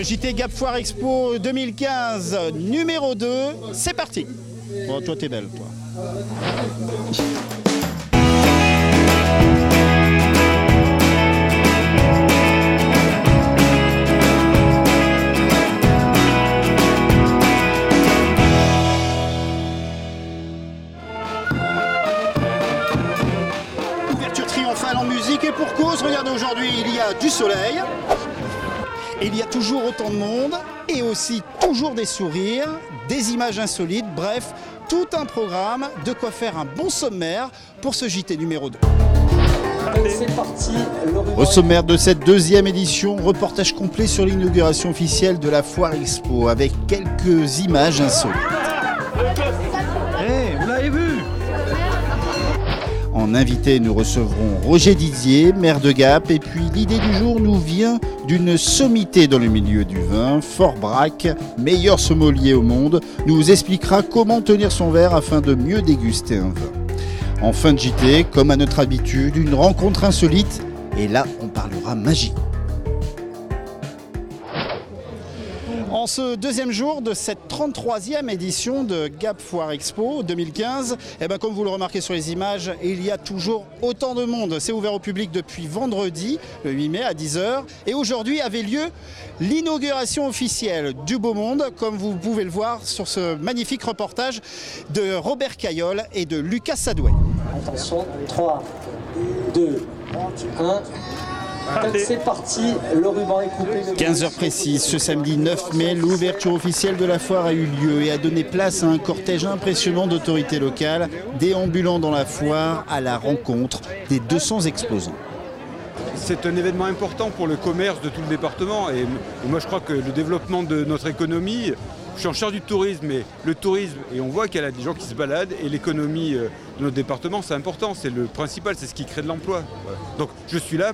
JT Gap Foire Expo 2015, numéro 2, c'est parti. Oh, toi t'es belle, toi. Ouverture triomphale en musique et pour cause, regardez aujourd'hui, il y a du soleil. Il y a toujours autant de monde et aussi toujours des sourires, des images insolites, bref, tout un programme, de quoi faire un bon sommaire pour ce JT numéro 2. C'est parti. Au sommaire de cette deuxième édition, reportage complet sur l'inauguration officielle de la Foire Expo avec quelques images insolites. Hey, vous l'avez vu? En invité, nous recevrons Roger Didier, maire de Gap, et puis l'idée du jour nous vient d'une sommité dans le milieu du vin. Fort Braque, meilleur sommelier au monde, nous expliquera comment tenir son verre afin de mieux déguster un vin. En fin de JT, comme à notre habitude, une rencontre insolite, et là on parlera magie. En ce deuxième jour de cette 33e édition de Gap Foire Expo 2015, comme vous le remarquez sur les images, il y a toujours autant de monde. C'est ouvert au public depuis vendredi, le 8 mai à 10h. Et aujourd'hui avait lieu l'inauguration officielle du beau monde, comme vous pouvez le voir sur ce magnifique reportage de Robert Caillol et de Lucas Sadouet. Attention, 3, 2, 1... C'est parti, le ruban est coupé. 15h précises, ce samedi 9 mai, l'ouverture officielle de la foire a eu lieu et a donné place à un cortège impressionnant d'autorités locales, déambulant dans la foire à la rencontre des 200 exposants. C'est un événement important pour le commerce de tout le département et moi je crois que le développement de notre économie, je suis en charge du tourisme, mais le tourisme, et on voit qu'il y a des gens qui se baladent et l'économie de notre département c'est important, c'est le principal, c'est ce qui crée de l'emploi. Donc je suis là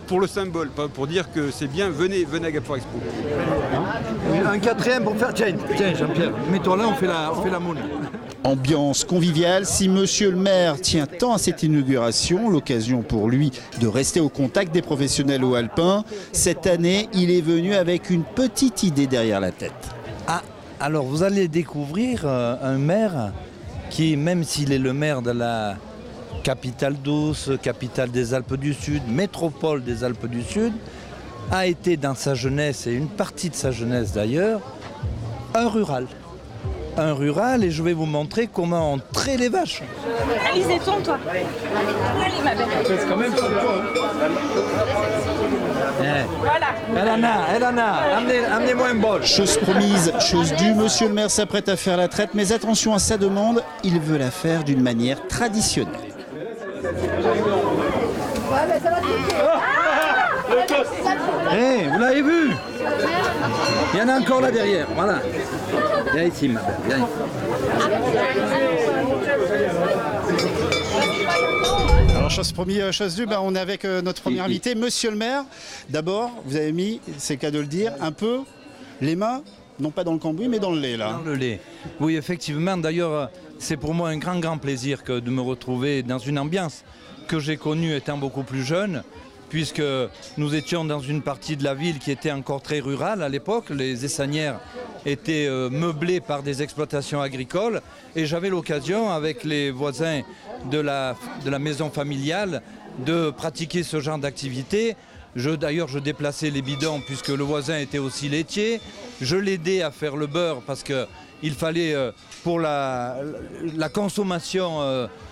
pour le symbole, pas pour dire que c'est bien, venez à Gap Foire Expo. Un quatrième pour faire... Tiens Jean-Pierre, mets-toi là, on fait la moule. Ambiance conviviale, si monsieur le maire tient tant à cette inauguration, l'occasion pour lui de rester au contact des professionnels au alpin, cette année, il est venu avec une petite idée derrière la tête. Ah, alors vous allez découvrir un maire qui, même s'il est le maire de la capitale douce, capitale des Alpes du Sud, métropole des Alpes du Sud, a été dans sa jeunesse, et une partie de sa jeunesse d'ailleurs, un rural. Un rural, et je vais vous montrer comment on traite les vaches. Allez, détends-toi. Allez, ma belle. C'est quand même pour toi. Voilà. Elana, amenez-moi un bol. Chose promise, chose due, monsieur le maire s'apprête à faire la traite, mais attention à sa demande, il veut la faire d'une manière traditionnelle. Hey, vous l'avez vu? Il y en a encore là derrière, voilà. Viens ici, ma belle, viens ici. Alors, chose promise, chose due, on est avec notre premier invité, monsieur le maire. D'abord, vous avez mis, c'est le cas de le dire, un peu les mains, non pas dans le cambouis, mais dans le lait, là. Dans le lait. Oui, effectivement. D'ailleurs, c'est pour moi un grand plaisir de me retrouver dans une ambiance que j'ai connue étant beaucoup plus jeune, puisque nous étions dans une partie de la ville qui était encore très rurale à l'époque. Les Essanières étaient meublées par des exploitations agricoles et j'avais l'occasion, avec les voisins de la maison familiale, de pratiquer ce genre d'activité. D'ailleurs, je déplaçais les bidons puisque le voisin était aussi laitier. Je l'aidais à faire le beurre parce qu'il fallait, pour la consommation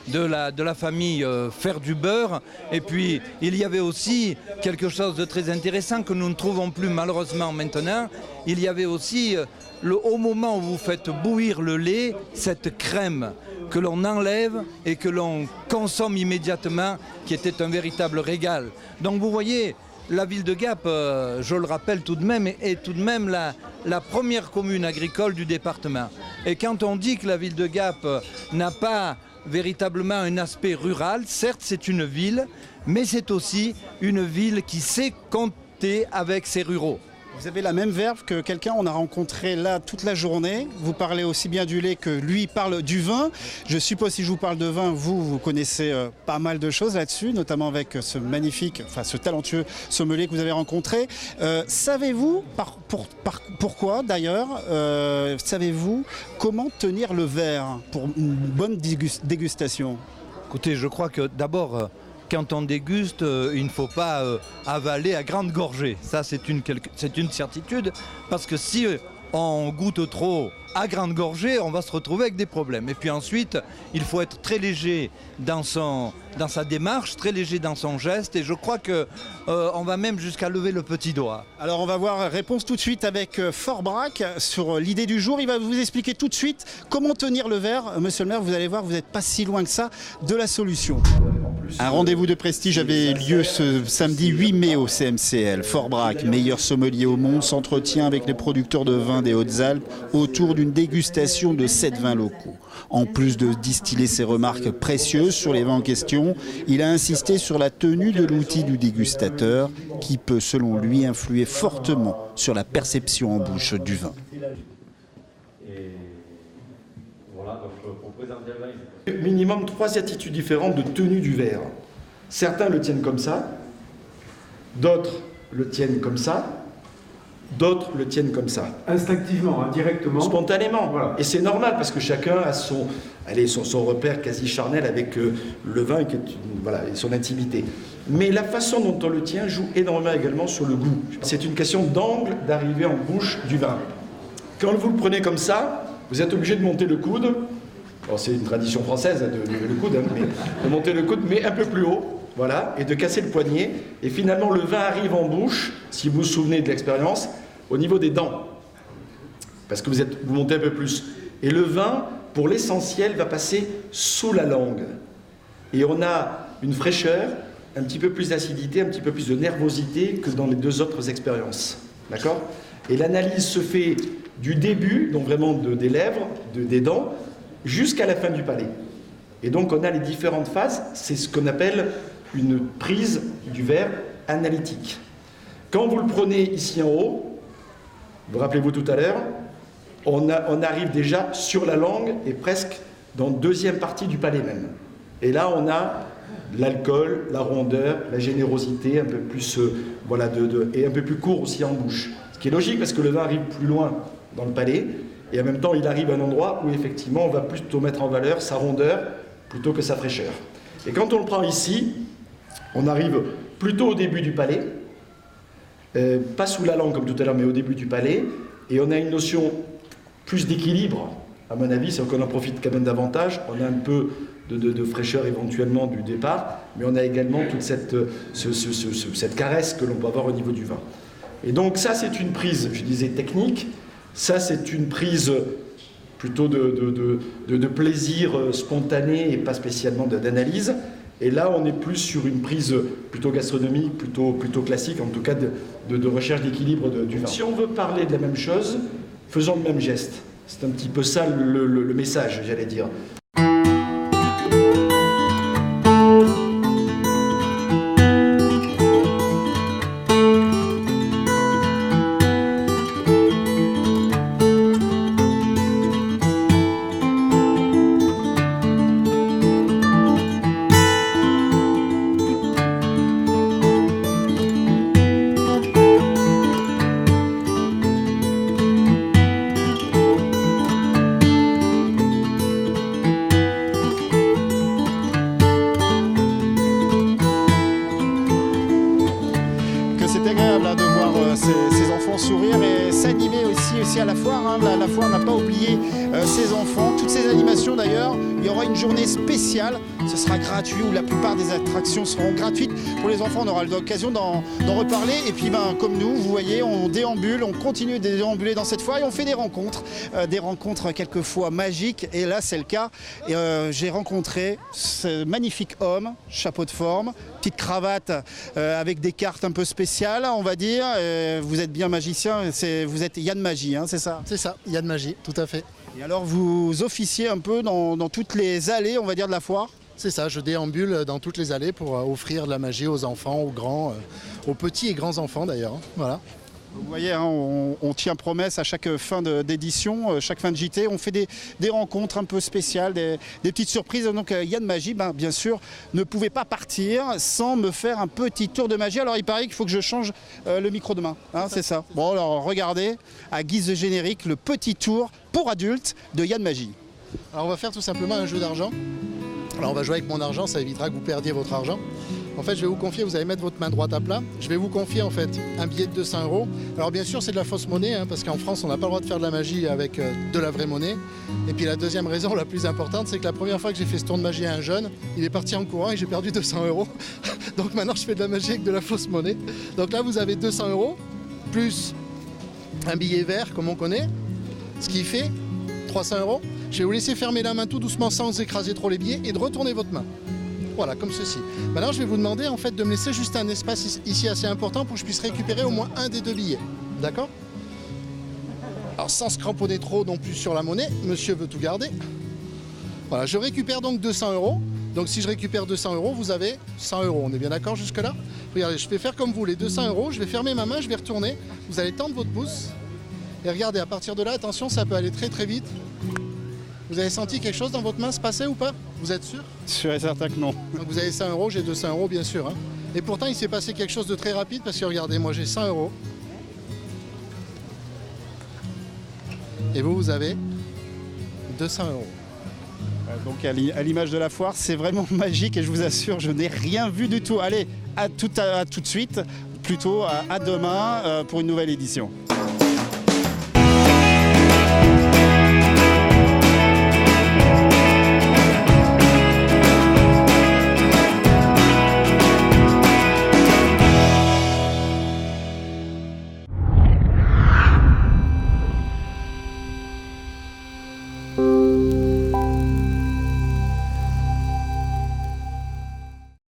de la famille, faire du beurre. Et puis, il y avait aussi quelque chose de très intéressant que nous ne trouvons plus malheureusement maintenant. Il y avait aussi, au moment où vous faites bouillir le lait, cette crème que l'on enlève et que l'on consomme immédiatement, qui était un véritable régal. Donc vous voyez, la ville de Gap, je le rappelle tout de même, est tout de même la première commune agricole du département. Et quand on dit que la ville de Gap n'a pas véritablement un aspect rural, certes c'est une ville, mais c'est aussi une ville qui sait compter avec ses ruraux. Vous avez la même verve que quelqu'un on a rencontré là toute la journée. Vous parlez aussi bien du lait que lui parle du vin. Je suppose si je vous parle de vin, vous connaissez pas mal de choses là-dessus, notamment avec ce talentueux sommelier que vous avez rencontré. Savez-vous pourquoi d'ailleurs savez-vous comment tenir le verre pour une bonne dégustation? Écoutez, je crois que d'abord, quand on déguste, il ne faut pas avaler à grande gorgée. Ça, c'est une certitude, parce que si on goûte trop à grande gorgée, on va se retrouver avec des problèmes. Et puis ensuite, il faut être très léger dans sa démarche, très léger dans son geste, et je crois qu'on va même jusqu'à lever le petit doigt. Alors on va voir réponse tout de suite avec Forbrac sur l'idée du jour. Il va vous expliquer tout de suite comment tenir le verre. Monsieur le maire, vous allez voir, vous n'êtes pas si loin que ça de la solution. Un rendez-vous de prestige avait lieu ce samedi 8 mai au CMCL. Forbrac, meilleur sommelier au monde, s'entretient avec les producteurs de vins des Hautes-Alpes autour d'une dégustation de 7 vins locaux. En plus de distiller ses remarques précieuses sur les vins en question, il a insisté sur la tenue de l'outil du dégustateur qui peut, selon lui, influer fortement sur la perception en bouche du vin. Minimum 3 attitudes différentes de tenue du verre. Certains le tiennent comme ça, d'autres le tiennent comme ça, d'autres le tiennent comme ça. Instinctivement, directement. Spontanément. Voilà. Et c'est normal parce que chacun a son repère quasi charnel avec le vin et son intimité. Mais la façon dont on le tient joue énormément également sur le goût. C'est une question d'angle d'arrivée en bouche du vin. Quand vous le prenez comme ça, vous êtes obligé de monter le coude. Bon, c'est une tradition française de lever le coude, mais de monter le coude, mais un peu plus haut, voilà, et de casser le poignet. Et finalement, le vin arrive en bouche, si vous vous souvenez de l'expérience, au niveau des dents, parce que vous montez un peu plus. Et le vin, pour l'essentiel, va passer sous la langue. Et on a une fraîcheur, un petit peu plus d'acidité, un petit peu plus de nervosité que dans les 2 autres expériences. D'accord ? Et l'analyse se fait du début, donc vraiment des lèvres, des dents, jusqu'à la fin du palais. Et donc on a les différentes phases, c'est ce qu'on appelle une prise du verre analytique. Quand vous le prenez ici en haut, vous rappelez-vous tout à l'heure, on arrive déjà sur la langue et presque dans la 2e partie du palais même. Et là on a l'alcool, la rondeur, la générosité, un peu plus, et un peu plus court aussi en bouche. Ce qui est logique parce que le vin arrive plus loin dans le palais, et en même temps, il arrive à un endroit où effectivement, on va plutôt mettre en valeur sa rondeur plutôt que sa fraîcheur. Et quand on le prend ici, on arrive plutôt au début du palais, pas sous la langue comme tout à l'heure, mais au début du palais, et on a une notion plus d'équilibre. À mon avis, c'est qu'on en profite quand même davantage. On a un peu de fraîcheur éventuellement du départ, mais on a également toute cette caresse que l'on peut avoir au niveau du vin. Et donc ça, c'est une prise, je disais, technique. Ça, c'est une prise plutôt de plaisir spontané et pas spécialement d'analyse. Et là, on est plus sur une prise plutôt gastronomique, plutôt classique, en tout cas de recherche d'équilibre du vin. Si on veut parler de la même chose, faisons le même geste. C'est un petit peu ça le message, j'allais dire. Ces enfants sourire et s'animer aussi à la foire. La foire n'a pas oublié ces enfants. Toutes ces animations d'ailleurs, il y aura une journée spéciale. Ce sera gratuit ou la plupart des attractions seront gratuites pour les enfants. On aura l'occasion d'en reparler. Et puis comme nous, vous voyez, on déambule, on continue de déambuler dans cette foire et on fait des rencontres quelquefois magiques. Et là, c'est le cas. J'ai rencontré ce magnifique homme, chapeau de forme, petite cravate avec des cartes un peu spéciales, on va dire. Vous êtes bien magicien, vous êtes Yann Magie, hein, c'est ça? C'est ça, Yann Magie, tout à fait. Et alors vous officiez un peu dans toutes les allées, on va dire, de la foire? C'est ça, je déambule dans toutes les allées pour offrir de la magie aux enfants, aux grands, aux petits et grands enfants d'ailleurs. Voilà. Vous voyez, hein, on tient promesse à chaque fin d'édition, chaque fin de JT. On fait des rencontres un peu spéciales, des petites surprises. Donc Yann Magie, bien sûr, ne pouvait pas partir sans me faire un petit tour de magie. Alors il paraît qu'il faut que je change le micro de main. Hein, c'est ça. Bon, alors regardez, à guise de générique, le petit tour pour adultes de Yann Magie. Alors on va faire tout simplement un jeu d'argent. Alors on va jouer avec mon argent, ça évitera que vous perdiez votre argent. En fait, je vais vous confier, vous allez mettre votre main droite à plat. Je vais vous confier en fait un billet de 200 €. Alors bien sûr, c'est de la fausse monnaie, hein, parce qu'en France, on n'a pas le droit de faire de la magie avec de la vraie monnaie. Et puis la deuxième raison, la plus importante, c'est que la première fois que j'ai fait ce tour de magie à un jeune, il est parti en courant et j'ai perdu 200 €. Donc maintenant, je fais de la magie avec de la fausse monnaie. Donc là, vous avez 200 € plus un billet vert, comme on connaît, ce qui fait 300 €. Je vais vous laisser fermer la main tout doucement sans écraser trop les billets et de retourner votre main. Voilà, comme ceci. Maintenant, je vais vous demander en fait de me laisser juste un espace ici assez important pour que je puisse récupérer au moins un des deux billets. D'accord? Alors, sans se cramponner trop non plus sur la monnaie, monsieur veut tout garder. Voilà, je récupère donc 200 €. Donc, si je récupère 200 €, vous avez 100 €. On est bien d'accord jusque-là? Regardez, je vais faire comme vous, les 200 €. Je vais fermer ma main, je vais retourner. Vous allez tendre votre pouce. Et regardez, à partir de là, attention, ça peut aller très très vite. Vous avez senti quelque chose dans votre main se passer ou pas? Vous êtes sûr? Sûr et certain que non. Donc vous avez 100 €, j'ai 200 € bien sûr. Hein. Et pourtant il s'est passé quelque chose de très rapide parce que regardez, moi j'ai 100 €. Et vous avez 200 €. Donc à l'image de la foire, c'est vraiment magique et je vous assure, je n'ai rien vu du tout. Allez, à tout de suite, plutôt à demain pour une nouvelle édition.